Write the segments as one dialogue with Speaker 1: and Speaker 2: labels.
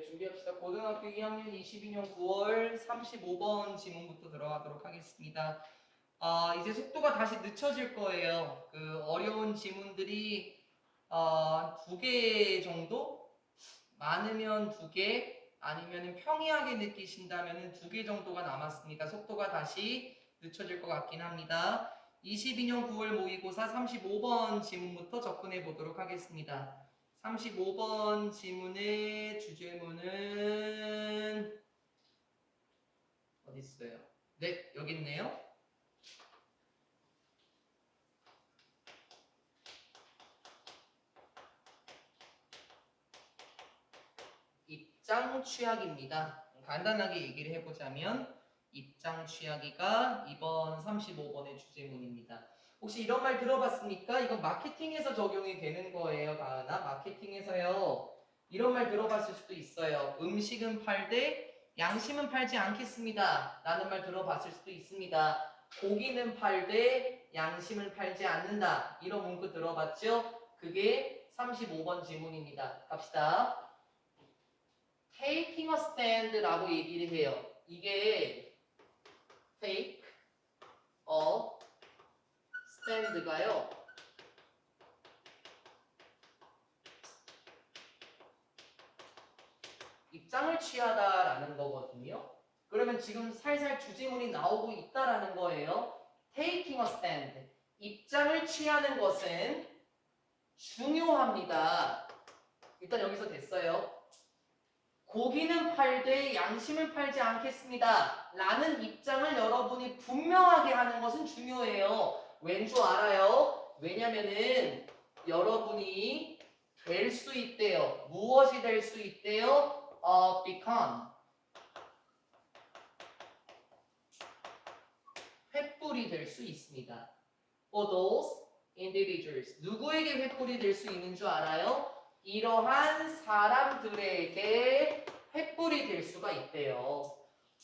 Speaker 1: 준비합시다. 고등학교 2학년 22년 9월 35번 지문부터 들어가도록 하겠습니다. 이제 속도가 다시 늦춰질 거예요. 그 어려운 지문들이 2개 정도? 많으면 2개, 아니면 평이하게 느끼신다면 2개 정도가 남았습니다. 속도가 다시 늦춰질 것 같긴 합니다. 22년 9월 모의고사 35번 지문부터 접근해 보도록 하겠습니다. 35번 지문의 주제문은 어디 있어요? 네, 여기 있네요. 입장 취하기입니다. 간단하게 얘기를 해보자면 입장 취하기가 이번 35번의 주제문입니다. 혹시 이런 말 들어봤습니까? 이건 마케팅에서 적용이 되는 거예요, 가은아. 마케팅에서요. 이런 말 들어봤을 수도 있어요. 음식은 팔되 양심은 팔지 않겠습니다. 라는 말 들어봤을 수도 있습니다. 고기는 팔되 양심을 팔지 않는다. 이런 문구 들어봤죠? 그게 35번 지문입니다. 갑시다. taking a stand라고 얘기를 해요. 이게 take a stand가요. 입장을 취하다라는 거거든요. 그러면 지금 살살 주제문이 나오고 있다라는 거예요. taking a stand. 입장을 취하는 것은 중요합니다. 일단 여기서 됐어요. 고기는 팔되 양심을 팔지 않겠습니다. 라는 입장을 여러분이 분명하게 하는 것은 중요해요. 왠 줄 알아요? 왜냐면은 여러분이 될 수 있대요. 무엇이 될 수 있대요? become. 횃불이 될 수 있습니다. For those individuals. 누구에게 횃불이 될 수 있는 줄 알아요? 이러한 사람들에게 횃불이 될 수가 있대요.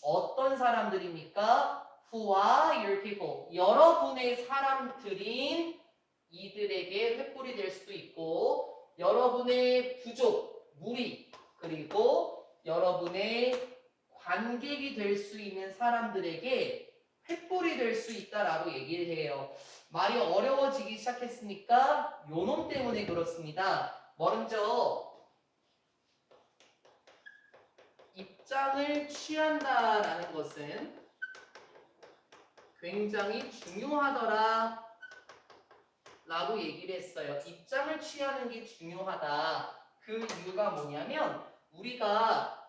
Speaker 1: 어떤 사람들입니까? Who are your people? 여러분의 사람들인 이들에게 횃불이 될 수도 있고, 여러분의 부족, 무리, 그리고 여러분의 관객이 될 수 있는 사람들에게 횃불이 될 수 있다라고 얘기를 해요. 말이 어려워지기 시작했으니까 요놈 때문에 그렇습니다. 먼저 입장을 취한다라는 것은 굉장히 중요하더라 라고 얘기를 했어요. 입장을 취하는 게 중요하다. 그 이유가 뭐냐면 우리가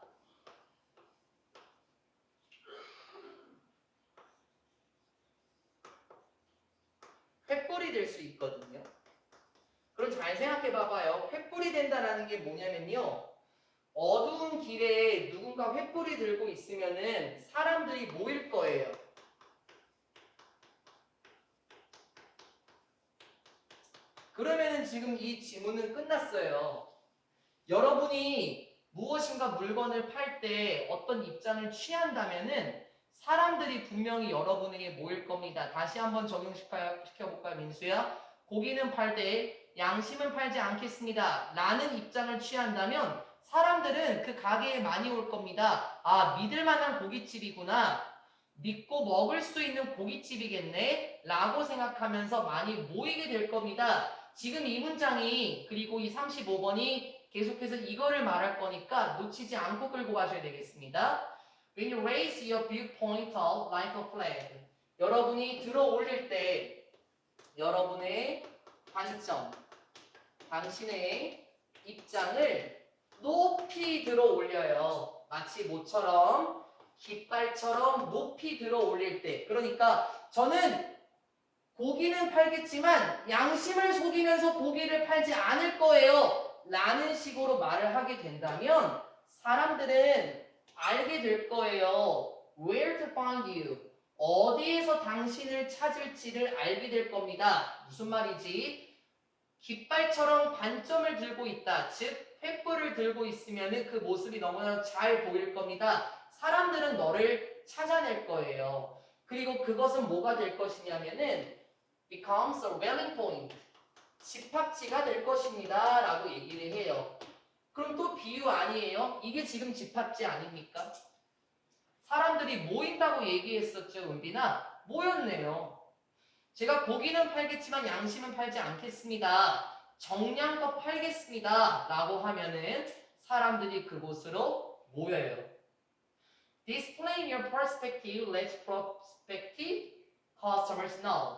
Speaker 1: 횃불이 될 수 있거든요. 그럼 잘 생각해 봐봐요. 횃불이 된다라는 게 뭐냐면요. 어두운 길에 누군가 횃불이 들고 있으면은 사람들이 모일 거예요. 그러면은 지금 이 지문은 끝났어요. 여러분이 무엇인가 물건을 팔 때 어떤 입장을 취한다면은 사람들이 분명히 여러분에게 모일 겁니다. 다시 한번 적용시켜볼까요, 민수야? 고기는 팔 때 양심은 팔지 않겠습니다. 라는 입장을 취한다면 사람들은 그 가게에 많이 올 겁니다. 믿을 만한 고깃집이구나. 믿고 먹을 수 있는 고깃집이겠네. 라고 생각하면서 많이 모이게 될 겁니다. 지금 이 문장이 그리고 이 35번이 계속해서 이거를 말할 거니까 놓치지 않고 끌고 가셔야 되겠습니다. When you raise your viewpoint up like a flag. 여러분이 들어 올릴 때 여러분의 관점, 당신의 입장을 높이 들어 올려요. 마치 모처럼 깃발처럼 높이 들어 올릴 때. 그러니까 저는 고기는 팔겠지만 양심을 속이면서 고기를 팔지 않을 거예요. 라는 식으로 말을 하게 된다면 사람들은 알게 될 거예요. Where to find you. 어디에서 당신을 찾을지를 알게 될 겁니다. 무슨 말이지? 깃발처럼 관점을 들고 있다. 즉 횃불을 들고 있으면 그 모습이 너무나 잘 보일 겁니다. 사람들은 너를 찾아낼 거예요. 그리고 그것은 뭐가 될 것이냐면은 becomes a rallying point. 집합지가 될 것입니다. 라고 얘기를 해요. 그럼 또 비유 아니에요? 이게 지금 집합지 아닙니까? 사람들이 모인다고 얘기했었죠, 은빈아? 모였네요. 제가 고기는 팔겠지만 양심은 팔지 않겠습니다. 정량껏 팔겠습니다. 라고 하면은 사람들이 그곳으로 모여요. Displaying your perspective lets prospective customers know.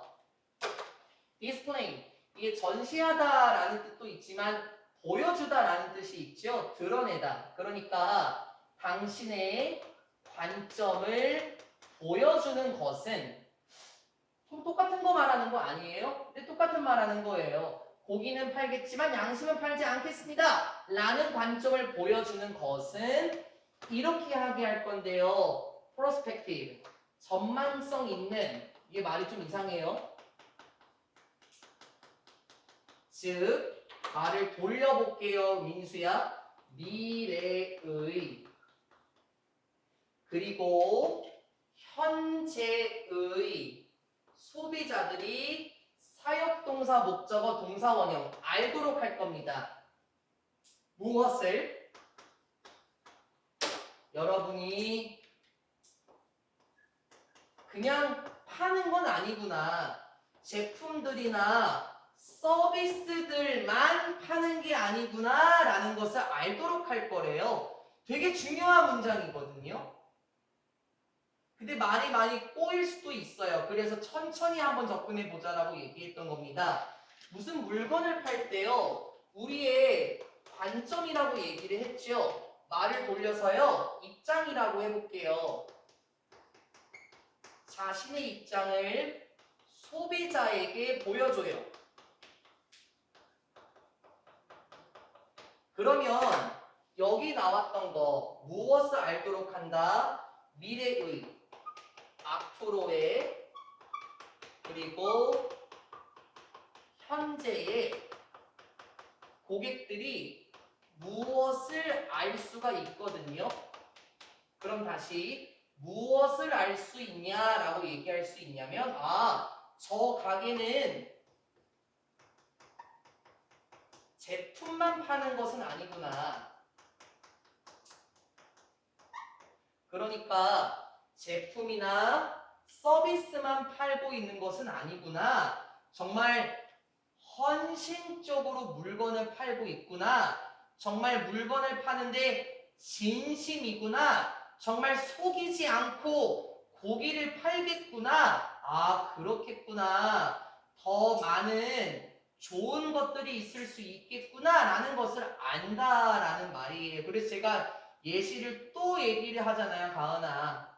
Speaker 1: Displaying, 이게 전시하다라는 뜻도 있지만 보여주다라는 뜻이 있죠. 드러내다. 그러니까 당신의 관점을 보여주는 것은 똑같은 거 말하는 거 아니에요? 근데 똑같은 말하는 거예요. 고기는 팔겠지만 양심은 팔지 않겠습니다. 라는 관점을 보여주는 것은 이렇게 하게 할 건데요. 프로스펙티브, 전망성 있는, 이게 말이 좀 이상해요. 즉, 말을 돌려볼게요, 민수야. 미래의 그리고 현재의 소비자들이 사역동사, 목적어, 동사, 원형 알도록 할 겁니다. 무엇을? 여러분이 그냥 파는 건 아니구나. 제품들이나 서비스들만 파는 게 아니구나 라는 것을 알도록 할 거래요. 되게 중요한 문장이거든요. 근데 말이 많이 꼬일 수도 있어요. 그래서 천천히 한번 접근해 보자라고 얘기했던 겁니다. 무슨 물건을 팔 때요, 우리의 관점이라고 얘기를 했죠. 말을 돌려서요, 입장이라고 해볼게요. 자신의 입장을 소비자에게 보여줘요. 그러면 여기 나왔던 거 무엇을 알도록 한다? 미래의, 앞으로의, 그리고 현재의 고객들이 무엇을 알 수가 있거든요. 그럼 다시 무엇을 알 수 있냐라고 얘기할 수 있냐면, 저 가게는 제품만 파는 것은 아니구나. 그러니까 제품이나 서비스만 팔고 있는 것은 아니구나. 정말 헌신적으로 물건을 팔고 있구나. 정말 물건을 파는데 진심이구나. 정말 속이지 않고 고기를 팔겠구나. 그렇겠구나. 더 많은 좋은 것들이 있을 수 있겠구나 라는 것을 안다라는 말이에요. 그래서 제가 예시를 또 얘기를 하잖아요, 가은아.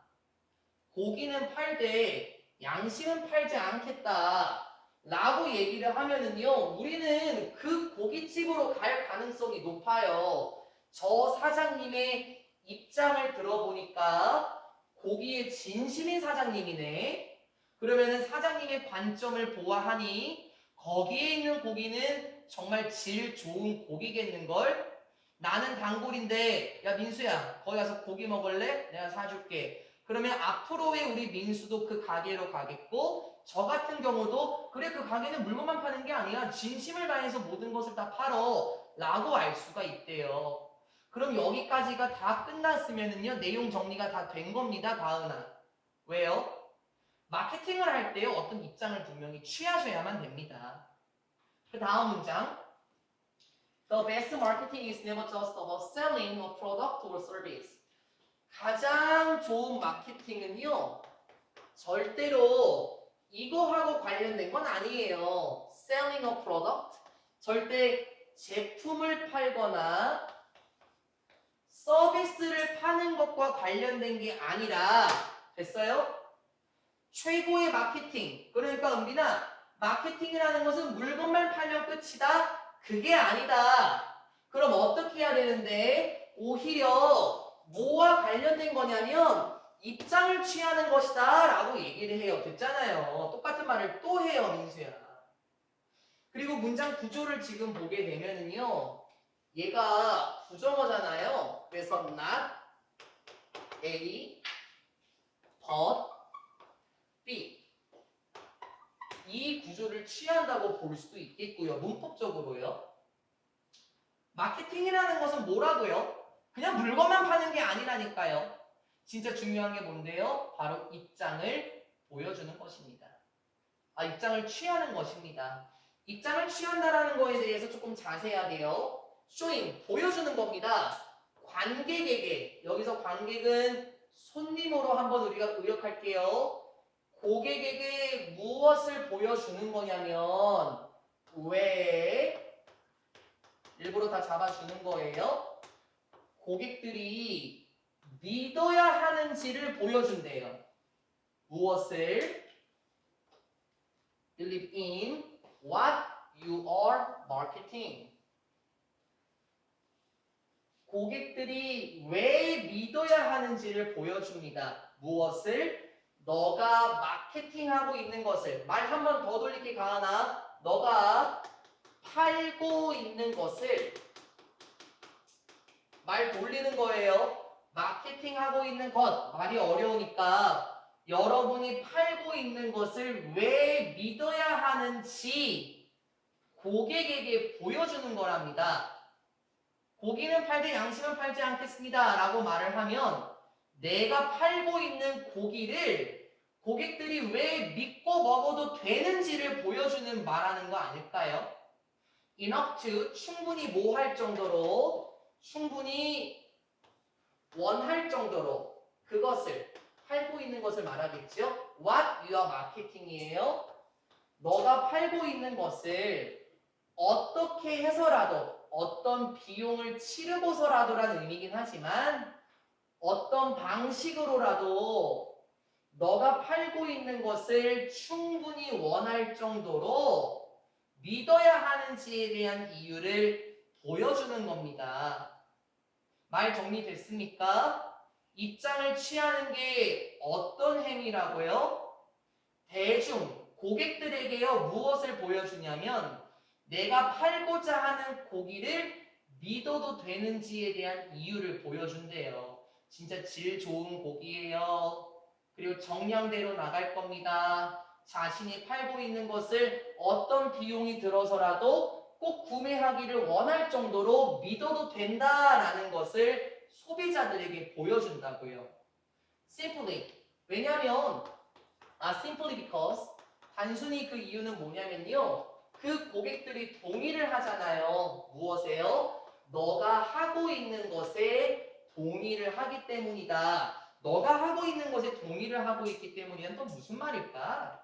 Speaker 1: 고기는 팔되 양심은 팔지 않겠다 라고 얘기를 하면은요, 우리는 그 고깃집으로 갈 가능성이 높아요. 저 사장님의 입장을 들어보니까 고기에 진심인 사장님이네. 그러면은 사장님의 관점을 보아하니 거기에 있는 고기는 정말 질 좋은 고기겠는걸? 나는 단골인데, 야 민수야, 거기 가서 고기 먹을래? 내가 사줄게. 그러면 앞으로의 우리 민수도 그 가게로 가겠고, 저 같은 경우도 그래, 그 가게는 물건만 파는 게 아니야, 진심을 다해서 모든 것을 다 팔어 라고 알 수가 있대요. 그럼 여기까지가 다 끝났으면은요, 내용 정리가 다 된 겁니다, 가은아. 왜요? 마케팅을 할 때요, 어떤 입장을 분명히 취하셔야만 됩니다. 그 다음 문장. The best marketing is never just about selling a product or service. 가장 좋은 마케팅은요, 절대로 이거하고 관련된 건 아니에요. Selling a product. 절대 제품을 팔거나 서비스를 파는 것과 관련된 게 아니라, 됐어요? 최고의 마케팅. 그러니까 은빈아, 마케팅이라는 것은 물건만 팔면 끝이다? 그게 아니다. 그럼 어떻게 해야 되는데? 오히려 뭐와 관련된 거냐면 입장을 취하는 것이다 라고 얘기를 해요. 됐잖아요. 똑같은 말을 또 해요, 민수야. 그리고 문장 구조를 지금 보게 되면은요, 얘가 부정어잖아요. 그래서 not A, but B. 이 구조를 취한다고 볼 수도 있겠고요. 문법적으로요. 마케팅이라는 것은 뭐라고요? 그냥 물건만 파는 게 아니라니까요. 진짜 중요한 게 뭔데요? 바로 입장을 보여주는 것입니다. 입장을 취하는 것입니다. 입장을 취한다라는 거에 대해서 조금 자세하게요. showing, 보여주는 겁니다. 관객에게, 여기서 관객은 손님으로 한번 우리가 의역할게요. 고객에게 무엇을 보여주는 거냐면 왜 일부러 다 잡아주는 거예요. 고객들이 믿어야 하는지를 보여준대요. 무엇을? Believe in what you are marketing. 고객들이 왜 믿어야 하는지를 보여줍니다. 무엇을? 너가 마케팅하고 있는 것을. 말 한 번 더 돌리기 가하나? 너가 팔고 있는 것을. 말 돌리는 거예요. 마케팅하고 있는 것. 말이 어려우니까 여러분이 팔고 있는 것을 왜 믿어야 하는지 고객에게 보여주는 거랍니다. 고기는 팔되 양심은 팔지 않겠습니다 라고 말을 하면 내가 팔고 있는 고기를 고객들이 왜 믿고 먹어도 되는지를 보여주는 말하는 거 아닐까요? enough to, 충분히 뭐 할 정도로, 충분히 원할 정도로 그것을 팔고 있는 것을 말하겠죠. What you are marketing이에요. 너가 팔고 있는 것을 어떻게 해서라도 어떤 비용을 치르고서라도라는 의미긴 하지만 어떤 방식으로라도 너가 팔고 있는 것을 충분히 원할 정도로 믿어야 하는지에 대한 이유를 보여주는 겁니다. 말 정리됐습니까? 입장을 취하는 게 어떤 행위라고요? 대중, 고객들에게요 무엇을 보여주냐면 내가 팔고자 하는 고기를 믿어도 되는지에 대한 이유를 보여준대요. 진짜 질 좋은 고기예요. 그리고 정량대로 나갈 겁니다. 자신이 팔고 있는 것을 어떤 비용이 들어서라도 꼭 구매하기를 원할 정도로 믿어도 된다라는 것을 소비자들에게 보여준다고요. Simply. 왜냐하면 simply because 단순히 그 이유는 뭐냐면요. 그 고객들이 동의를 하잖아요. 무엇에요? 너가 하고 있는 것에 동의를 하기 때문이다. 너가 하고 있는 것에 동의를 하고 있기 때문이란 또 무슨 말일까?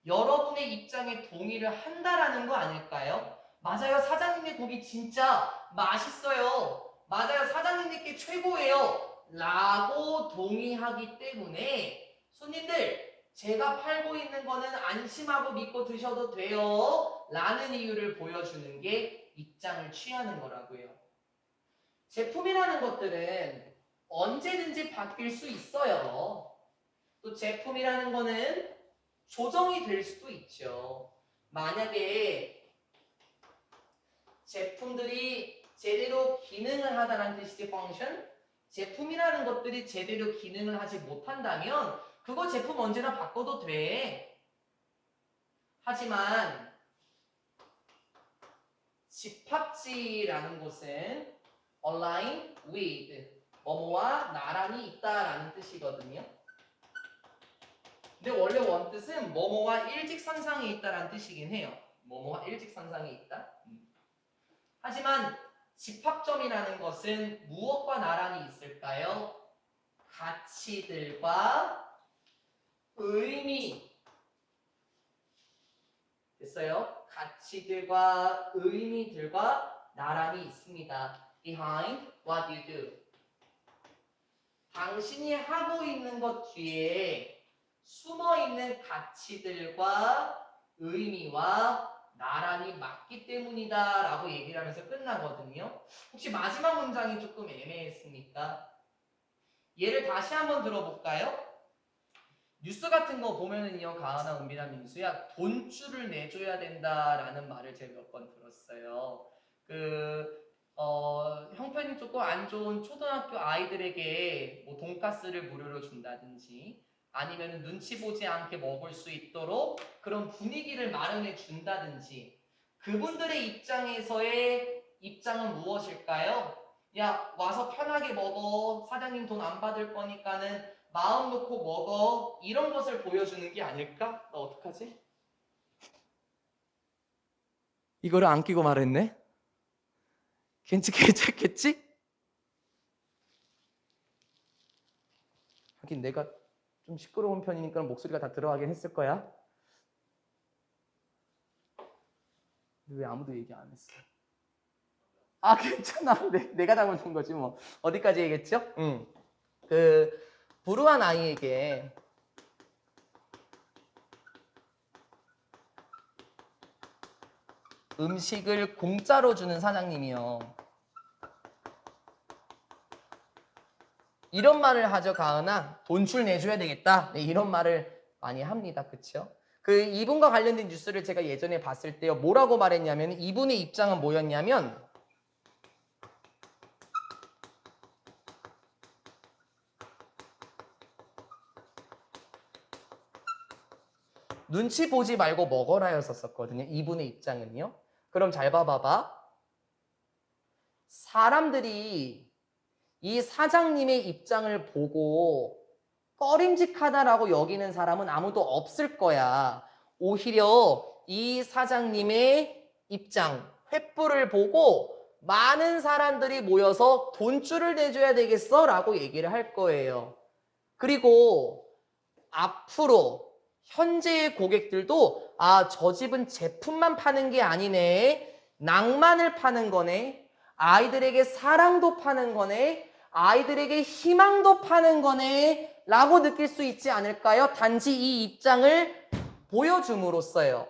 Speaker 1: 여러분의 입장에 동의를 한다라는 거 아닐까요? 맞아요. 사장님의 고기 진짜 맛있어요. 맞아요. 사장님께 최고예요. 라고 동의하기 때문에 손님들 제가 팔고 있는 거는 안심하고 믿고 드셔도 돼요. 라는 이유를 보여주는 게 입장을 취하는 거라고요. 제품이라는 것들은 언제든지 바뀔 수 있어요. 또 제품이라는 거는 조정이 될 수도 있죠. 만약에 제품들이 제대로 기능을 하다는 뜻이지 펑션? 제품이라는 것들이 제대로 기능을 하지 못한다면 그거 제품 언제나 바꿔도 돼. 하지만 집합지라는 것은 align with 뭐뭐와 나란히 있다라는 뜻이거든요. 근데 원래 원뜻은 뭐뭐와 일직선상에 있다라는 뜻이긴 해요. 뭐뭐와 일직선상에 있다. 하지만 집합점이라는 것은 무엇과 나란히 있을까요? 가치들과 의미. 됐어요? 가치들과 의미들과 나란히 있습니다. Behind what you do. 당신이 하고 있는 것 뒤에 숨어있는 가치들과 의미와 나란히 맞기 때문이다 라고 얘기를 하면서 끝나거든요. 혹시 마지막 문장이 조금 애매했습니까? 얘를 다시 한번 들어볼까요? 뉴스 같은 거 보면은요, 가은아, 은비나, 민수야, 돈줄을 내줘야 된다라는 말을 제가 몇 번 들었어요. 형편이 조금 안 좋은 초등학교 아이들에게 뭐 돈가스를 무료로 준다든지 아니면 눈치 보지 않게 먹을 수 있도록 그런 분위기를 마련해 준다든지 그분들의 입장에서의 입장은 무엇일까요? 야, 와서 편하게 먹어. 사장님 돈 안 받을 거니까는 마음 놓고 먹어. 이런 것을 보여주는 게 아닐까? 나 어떡하지? 이거를 안 끼고 말했네? 괜찮겠지? 하긴 내가 좀 시끄러운 편이니까 목소리가 다 들어가긴 했을 거야. 왜 아무도 얘기 안 했어? 아, 괜찮아. 내가 잘못한 거지 뭐. 어디까지 얘기했죠? 그 불우한 아이에게 음식을 공짜로 주는 사장님이요. 이런 말을 하죠, 가은아. 돈줄 내줘야 되겠다. 네, 이런 말을 많이 합니다. 그쵸? 그 이분과 관련된 뉴스를 제가 예전에 봤을 때요. 뭐라고 말했냐면 이분의 입장은 뭐였냐면 눈치 보지 말고 먹어라였었거든요. 이분의 입장은요. 그럼 잘 봐봐봐. 사람들이 이 사장님의 입장을 보고 꺼림직하다라고 여기는 사람은 아무도 없을 거야. 오히려 이 사장님의 입장, 횃불을 보고 많은 사람들이 모여서 돈줄을 내줘야 되겠어? 라고 얘기를 할 거예요. 그리고 앞으로 현재의 고객들도 아, 저 집은 제품만 파는 게 아니네. 낭만을 파는 거네. 아이들에게 사랑도 파는 거네. 아이들에게 희망도 파는 거네. 라고 느낄 수 있지 않을까요? 단지 이 입장을 보여줌으로써요.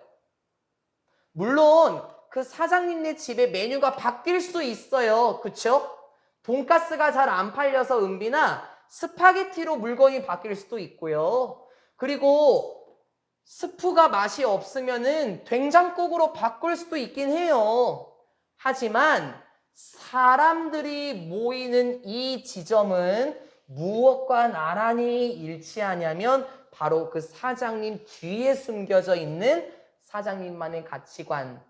Speaker 1: 물론 그 사장님네 집의 메뉴가 바뀔 수 있어요. 그쵸? 돈가스가 잘 안 팔려서 은비나 스파게티로 물건이 바뀔 수도 있고요. 그리고 스프가 맛이 없으면은 된장국으로 바꿀 수도 있긴 해요. 하지만 사람들이 모이는 이 지점은 무엇과 나란히 일치하냐면 바로 그 사장님 뒤에 숨겨져 있는 사장님만의 가치관,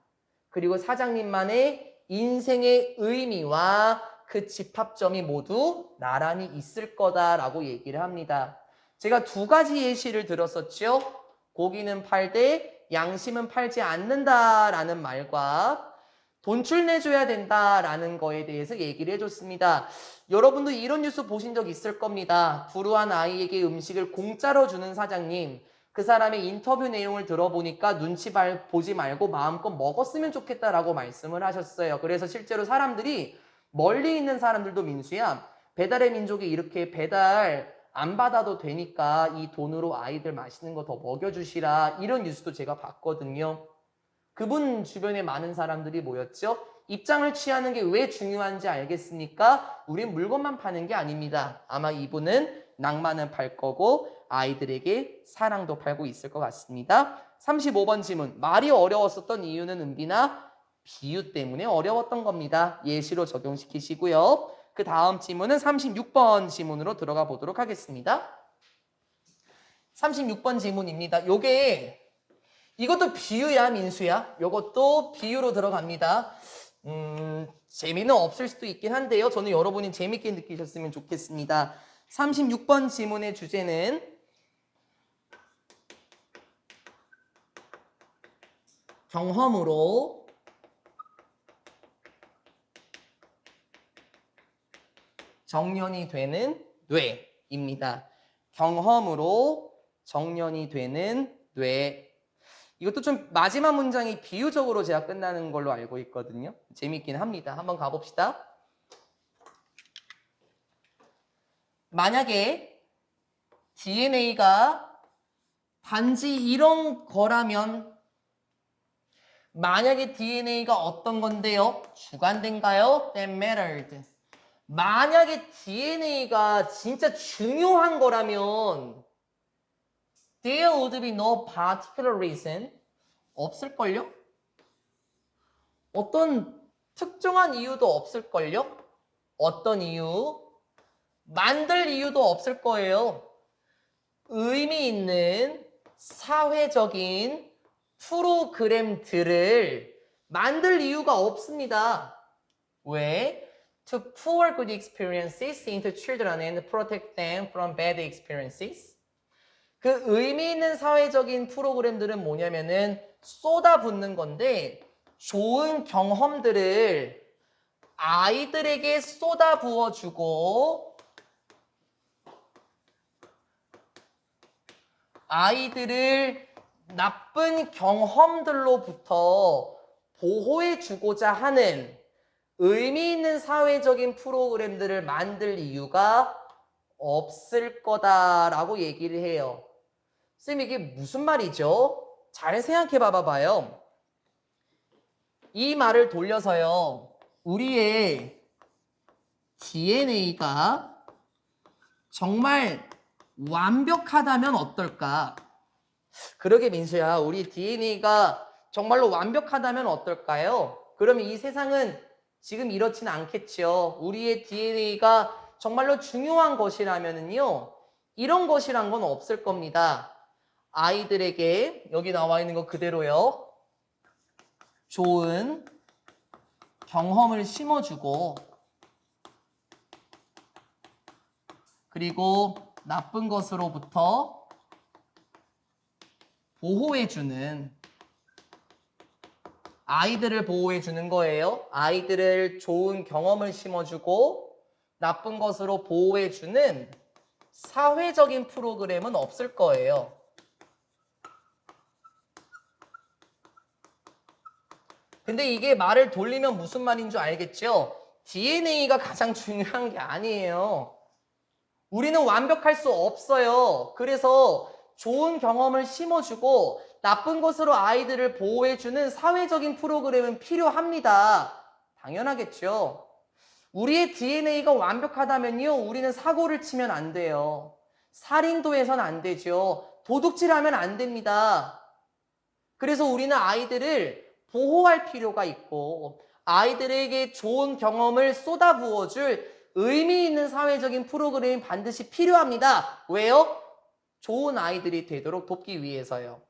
Speaker 1: 그리고 사장님만의 인생의 의미와 그 집합점이 모두 나란히 있을 거다라고 얘기를 합니다. 제가 두 가지 예시를 들었었죠. 고기는 팔되 양심은 팔지 않는다라는 말과 돈줄 내줘야 된다라는 거에 대해서 얘기를 해줬습니다. 여러분도 이런 뉴스 보신 적 있을 겁니다. 불우한 아이에게 음식을 공짜로 주는 사장님. 그 사람의 인터뷰 내용을 들어보니까 눈치 보지 말고 마음껏 먹었으면 좋겠다라고 말씀을 하셨어요. 그래서 실제로 사람들이 멀리 있는 사람들도 민수야, 배달의 민족이 이렇게 배달 안 받아도 되니까 이 돈으로 아이들 맛있는 거 더 먹여주시라, 이런 뉴스도 제가 봤거든요. 그분 주변에 많은 사람들이 모였죠. 입장을 취하는 게 왜 중요한지 알겠습니까? 우린 물건만 파는 게 아닙니다. 아마 이분은 낭만을 팔 거고 아이들에게 사랑도 팔고 있을 것 같습니다. 35번 질문. 말이 어려웠었던 이유는 은비나 비유 때문에 어려웠던 겁니다. 예시로 적용시키시고요. 그 다음 질문은 36번 질문으로 들어가 보도록 하겠습니다. 36번 질문입니다. 이것도 비유야, 민수야. 이것도 비유로 들어갑니다. 재미는 없을 수도 있긴 한데요. 저는 여러분이 재밌게 느끼셨으면 좋겠습니다. 36번 질문의 주제는 경험으로 정련이 되는 뇌입니다. 경험으로 정련이 되는 뇌. 이것도 좀 마지막 문장이 비유적으로 제가 끝나는 걸로 알고 있거든요. 재밌긴 합니다. 한번 가봅시다. 만약에 DNA가 단지 이런 거라면, 만약에 DNA가 어떤 건데요? 주관된가요? That mattered. 만약에 DNA가 진짜 중요한 거라면 there would be no particular reason. 없을걸요? 어떤 특정한 이유도 없을걸요? 어떤 이유? 만들 이유도 없을 거예요. 의미 있는 사회적인 프로그램들을 만들 이유가 없습니다. 왜? To pour good experiences into children and protect them from bad experiences. 그 의미 있는 사회적인 프로그램들은 뭐냐면은 쏟아붓는 건데 좋은 경험들을 아이들에게 쏟아부어주고 아이들을 나쁜 경험들로부터 보호해주고자 하는 의미 있는 사회적인 프로그램들을 만들 이유가 없을 거다라고 얘기를 해요. 선생님 이게 무슨 말이죠? 잘 생각해 봐봐요. 이 말을 돌려서요. 우리의 DNA가 정말 완벽하다면 어떨까? 그러게 민수야, 우리 DNA가 정말로 완벽하다면 어떨까요? 그러면 이 세상은 지금 이렇지는 않겠죠. 우리의 DNA가 정말로 중요한 것이라면은요, 이런 것이란 건 없을 겁니다. 아이들에게 여기 나와 있는 거 그대로요. 좋은 경험을 심어주고 그리고 나쁜 것으로부터 보호해주는 아이들을 보호해주는 거예요. 아이들을 좋은 경험을 심어주고 나쁜 것으로 보호해주는 사회적인 프로그램은 없을 거예요. 근데 이게 말을 돌리면 무슨 말인 줄 알겠죠? DNA가 가장 중요한 게 아니에요. 우리는 완벽할 수 없어요. 그래서 좋은 경험을 심어주고 나쁜 것으로 아이들을 보호해주는 사회적인 프로그램은 필요합니다. 당연하겠죠. 우리의 DNA가 완벽하다면요, 우리는 사고를 치면 안 돼요. 살인도 해서는 안 되죠. 도둑질하면 안 됩니다. 그래서 우리는 아이들을 보호할 필요가 있고 아이들에게 좋은 경험을 쏟아부어줄 의미 있는 사회적인 프로그램이 반드시 필요합니다. 왜요? 좋은 아이들이 되도록 돕기 위해서요.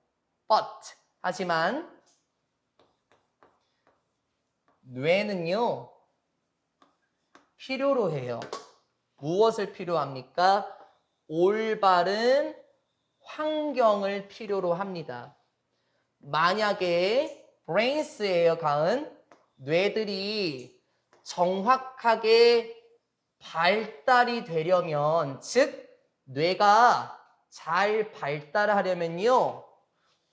Speaker 1: But 하지만 뇌는요 필요로 해요. 무엇을 필요합니까? 올바른 환경을 필요로 합니다. 만약에 브레인스예요, 가은. 뇌들이 정확하게 발달이 되려면, 즉 뇌가 잘 발달하려면요,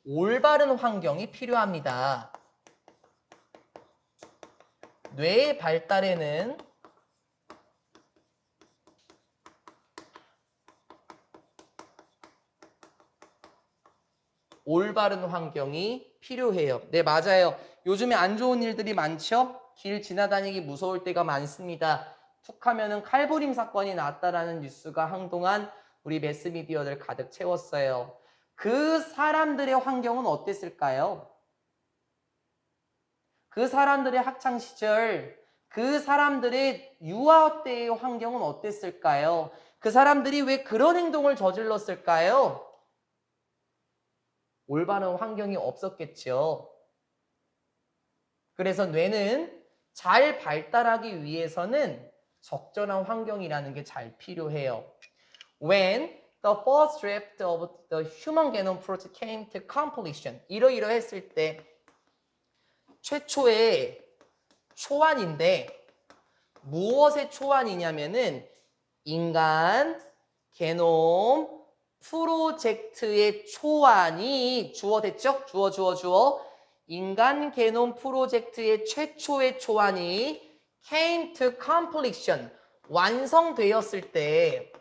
Speaker 1: 올바른 환경이 필요합니다. 뇌의 발달에는 올바른 환경이 필요해요. 네, 맞아요. 요즘에 안 좋은 일들이 많죠? 길 지나다니기 무서울 때가 많습니다. 툭 하면은 칼부림 사건이 났다라는 뉴스가 한동안 우리 매스미디어를 가득 채웠어요. 그 사람들의 환경은 어땠을까요? 그 사람들의 학창시절, 그 사람들의 유아 때의 환경은 어땠을까요? 그 사람들이 왜 그런 행동을 저질렀을까요? 올바른 환경이 없었겠죠. 그래서 뇌는 잘 발달하기 위해서는 적절한 환경이라는 게 잘 필요해요. When the first draft of the Human Genome Project came to completion, 이러이러했을 때 최초의 초안인데 무엇의 초안이냐면은 인간 게놈 프로젝트의 초안이 주어됐죠? 주어. 인간 게놈 프로젝트의 최초의 초안이 came to completion, 완성되었을 때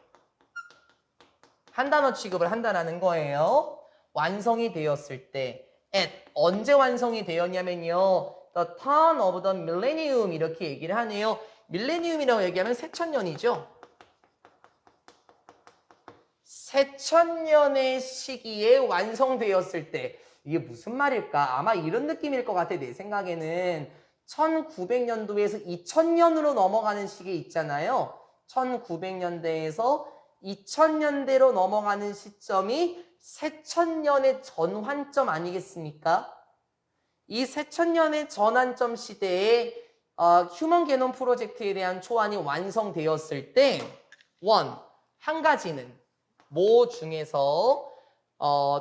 Speaker 1: 한 단어 취급을 한다는 거예요. 완성이 되었을 때 at, 언제 완성이 되었냐면요, the turn of the millennium 이렇게 얘기를 하네요. 밀레니움이라고 얘기하면 새천년이죠. 새천년의 시기에 완성되었을 때 이게 무슨 말일까? 아마 이런 느낌일 것 같아. 내 생각에는 1900년도에서 2000년으로 넘어가는 시기 있잖아요. 1900년대에서 2000년대로 넘어가는 시점이 새천년의 전환점 아니겠습니까? 이 새천년의 전환점 시대에 휴먼 게놈 프로젝트에 대한 초안이 완성되었을 때 한 가지는 뭐 중에서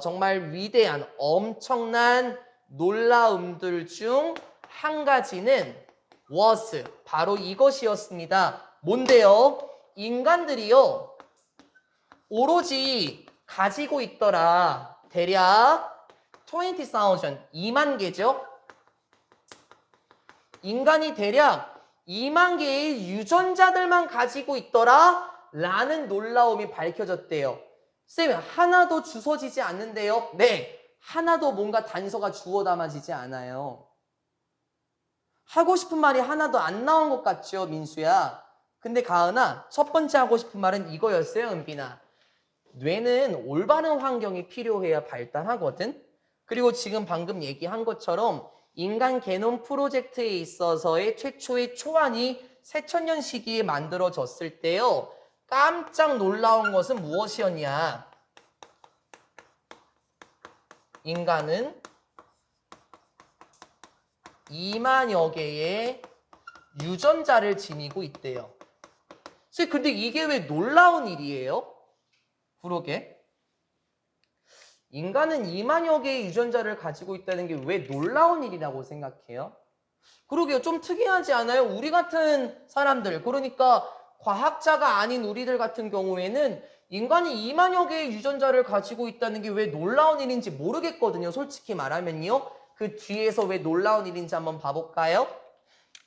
Speaker 1: 정말 위대한 엄청난 놀라움들 중 한 가지는 was 바로 이것이었습니다. 뭔데요? 인간들이요 오로지 가지고 있더라 대략 20,000 2만 개죠. 인간이 대략 2만 개의 유전자들만 가지고 있더라 라는 놀라움이 밝혀졌대요. 쌤, 하나도 주워지지 않는데요? 네, 하나도 뭔가 단서가 주워 담아지지 않아요. 하고 싶은 말이 하나도 안 나온 것 같죠, 민수야? 근데 가은아, 첫 번째 하고 싶은 말은 이거였어요, 은빈아. 뇌는 올바른 환경이 필요해야 발달하거든? 그리고 지금 방금 얘기한 것처럼 인간 게놈 프로젝트에 있어서의 최초의 초안이 새천년 시기에 만들어졌을 때요. 깜짝 놀라운 것은 무엇이었냐? 인간은 2만여 개의 유전자를 지니고 있대요. 근데 이게 왜 놀라운 일이에요? 그러게. 인간은 2만여 개의 유전자를 가지고 있다는 게 왜 놀라운 일이라고 생각해요? 그러게요. 좀 특이하지 않아요? 우리 같은 사람들, 그러니까 과학자가 아닌 우리들 같은 경우에는 인간이 2만여 개의 유전자를 가지고 있다는 게 왜 놀라운 일인지 모르겠거든요. 솔직히 말하면요. 그 뒤에서 왜 놀라운 일인지 한번 봐볼까요?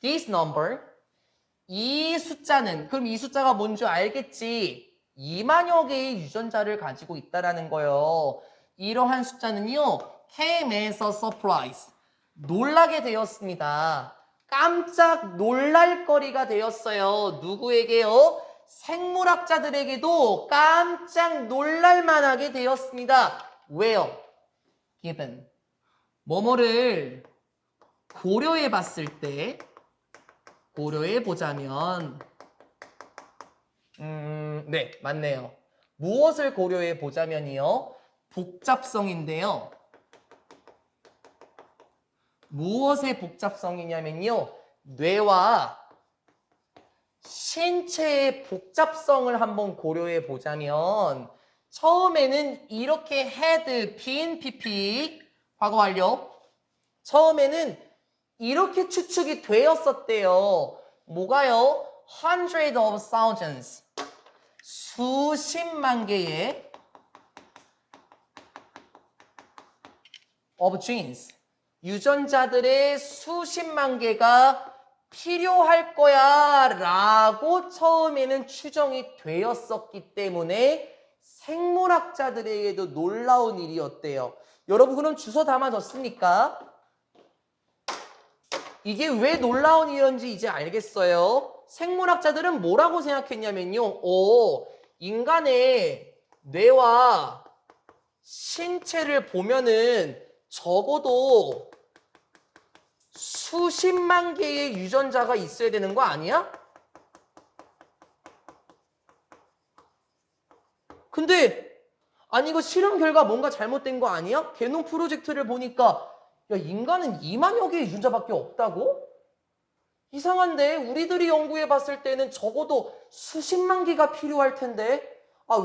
Speaker 1: This number, 이 숫자는, 그럼 이 숫자가 뭔지 알겠지? 2만여 개의 유전자를 가지고 있다라는 거예요. 이러한 숫자는요, came as a surprise. 놀라게 되었습니다. 깜짝 놀랄 거리가 되었어요. 누구에게요? 생물학자들에게도 깜짝 놀랄 만하게 되었습니다. 왜요? given. 뭐뭐를 고려해 봤을 때, 고려해 보자면, 네, 맞네요. 무엇을 고려해 보자면이요? 복잡성인데요. 무엇의 복잡성이냐면요. 뇌와 신체의 복잡성을 한번 고려해 보자면 처음에는 이렇게 had been pp 과거 완료. 처음에는 이렇게 추측이 되었었대요. 뭐가요? Hundreds of thousands. 수십만 개의 of genes. 유전자들의 수십만 개가 필요할 거야 라고 처음에는 추정이 되었었기 때문에 생물학자들에게도 놀라운 일이었대요. 여러분 그럼 주워 담아졌습니까? 이게 왜 놀라운 일인지 이제 알겠어요. 생물학자들은 뭐라고 생각했냐면요. 인간의 뇌와 신체를 보면은 적어도 수십만 개의 유전자가 있어야 되는 거 아니야? 근데 아니 이거 실험 결과 뭔가 잘못된 거 아니야? 게놈 프로젝트를 보니까 야 인간은 2만여 개의 유전자밖에 없다고? 이상한데 우리들이 연구해 봤을 때는 적어도 수십만 개가 필요할 텐데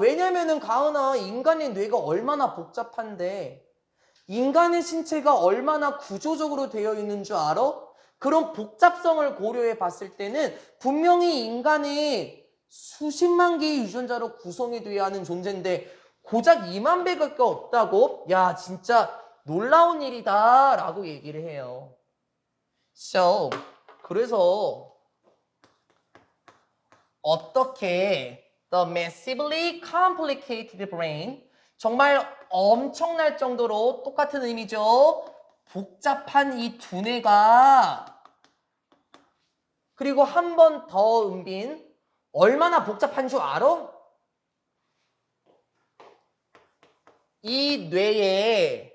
Speaker 1: 왜냐면은 가은아 인간의 뇌가 얼마나 복잡한데 인간의 신체가 얼마나 구조적으로 되어 있는 줄 알아? 그런 복잡성을 고려해 봤을 때는 분명히 인간이 수십만 개의 유전자로 구성이 되어야 하는 존재인데 고작 2만 배밖에 없다고? 야 진짜 놀라운 일이다 라고 얘기를 해요. 그래서 어떻게 the massively complicated brain 정말 엄청날 정도로 똑같은 의미죠. 복잡한 이 두뇌가 그리고 한 번 더 은빈 얼마나 복잡한 줄 알아? 이 뇌에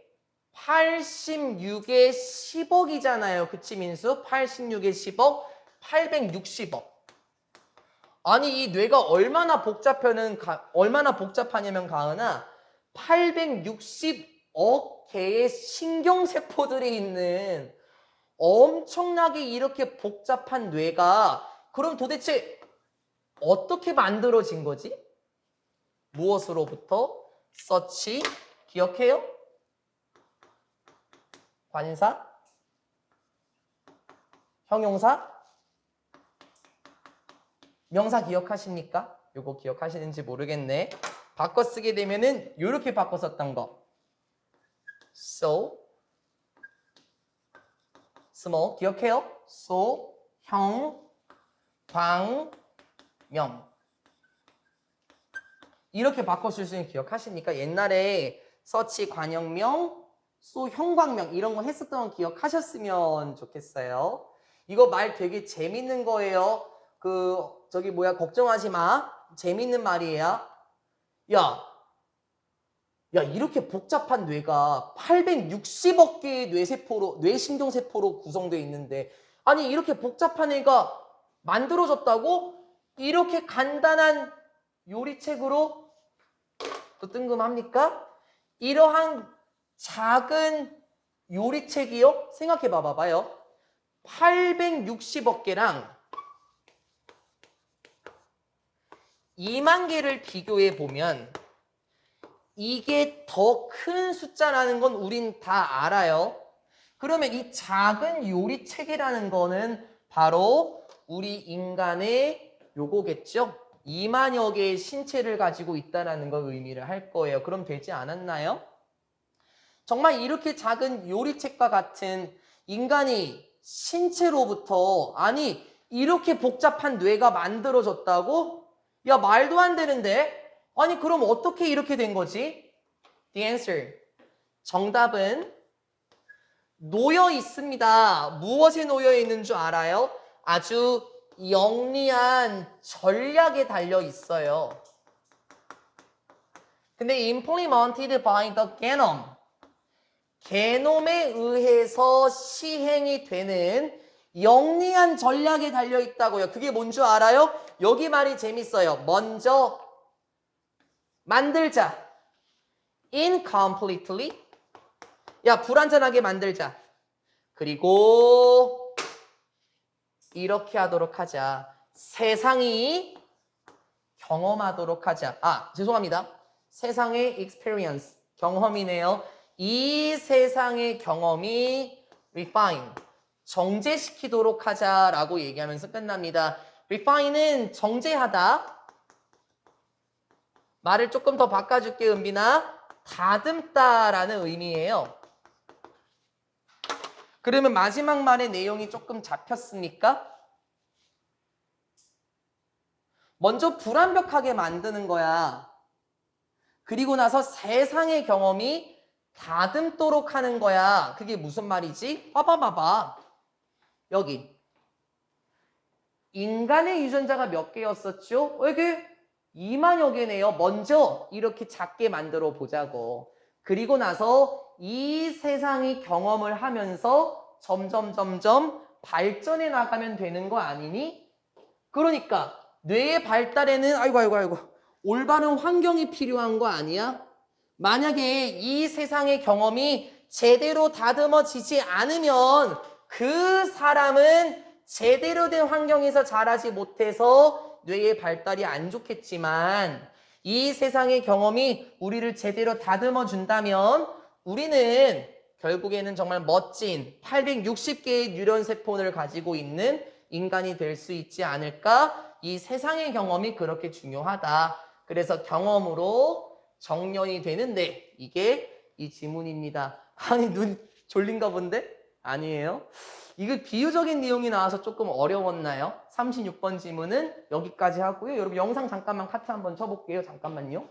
Speaker 1: 86의 10억이잖아요. 그치 민수? 86의 10억, 860억. 아니 이 뇌가 얼마나 복잡하냐면 가은아 860 개의 신경세포들이 있는 엄청나게 이렇게 복잡한 뇌가 그럼 도대체 어떻게 만들어진 거지? 무엇으로부터? 서치, 기억해요? 관사, 형용사, 명사 기억하십니까? 요거 기억하시는지 모르겠네. 바꿔 쓰게 되면은 요렇게 바꿔 썼던 거. So, small, 기억해요? So, 형, 광, 명. 이렇게 바꿔 쓸 수 있는 기억하십니까? 옛날에 서치, 관형명, 소, 형광명 이런 거 했었던 거 기억하셨으면 좋겠어요. 이거 말 되게 재밌는 거예요. 걱정하지 마. 재밌는 말이에요. 야, 이렇게 복잡한 뇌가 860억 개의 뇌신경세포로 구성되어 있는데, 아니, 이렇게 복잡한 애가 만들어졌다고? 이렇게 간단한 요리책으로 또 뜬금합니까? 이러한 작은 요리책이요? 생각해 봐봐요. 860억 개랑 2만 개를 비교해 보면 이게 더 큰 숫자라는 건 우린 다 알아요. 그러면 이 작은 요리책이라는 거는 바로 우리 인간의 요거겠죠? 2만여 개의 신체를 가지고 있다는 걸 의미를 할 거예요. 그럼 되지 않았나요? 정말 이렇게 작은 요리책과 같은 인간이 신체로부터, 아니 이렇게 복잡한 뇌가 만들어졌다고? 야, 말도 안 되는데? 아니 그럼 어떻게 이렇게 된 거지? The answer. 정답은 놓여 있습니다. 무엇에 놓여 있는 줄 알아요? 아주 영리한 전략에 달려 있어요. 근데 implemented by the genome. 게놈에 의해서 시행이 되는 영리한 전략에 달려 있다고요. 그게 뭔 줄 알아요? 여기 말이 재밌어요. 먼저 만들자. incompletely. 야, 불완전하게 만들자. 그리고 이렇게 하도록 하자. 세상이 경험하도록 하자. 죄송합니다. 세상의 experience, 경험이네요. 이 세상의 경험이 refine, 정제시키도록 하자라고 얘기하면서 끝납니다. refine은 정제하다. 말을 조금 더 바꿔줄게, 은빈아. 다듬다라는 의미예요. 그러면 마지막 말의 내용이 조금 잡혔습니까? 먼저 불완벽하게 만드는 거야. 그리고 나서 세상의 경험이 다듬도록 하는 거야. 그게 무슨 말이지? 봐봐. 여기. 인간의 유전자가 몇 개였었죠? 이게 2만여 개네요. 먼저 이렇게 작게 만들어 보자고. 그리고 나서 이 세상이 경험을 하면서 점점 발전해 나가면 되는 거 아니니? 그러니까 뇌의 발달에는 아이고 올바른 환경이 필요한 거 아니야? 만약에 이 세상의 경험이 제대로 다듬어지지 않으면 그 사람은 제대로 된 환경에서 자라지 못해서 뇌의 발달이 안 좋겠지만, 이 세상의 경험이 우리를 제대로 다듬어 준다면 우리는 결국에는 정말 멋진 860개의 뉴런세포를 가지고 있는 인간이 될 수 있지 않을까? 이 세상의 경험이 그렇게 중요하다. 그래서 경험으로 정년이 되는데, 이게 이 지문입니다. 아니, 눈 졸린가 본데? 아니에요. 이거 비유적인 내용이 나와서 조금 어려웠나요? 36번 지문은 여기까지 하고요. 여러분 영상 잠깐만 카트 한번 쳐볼게요. 잠깐만요.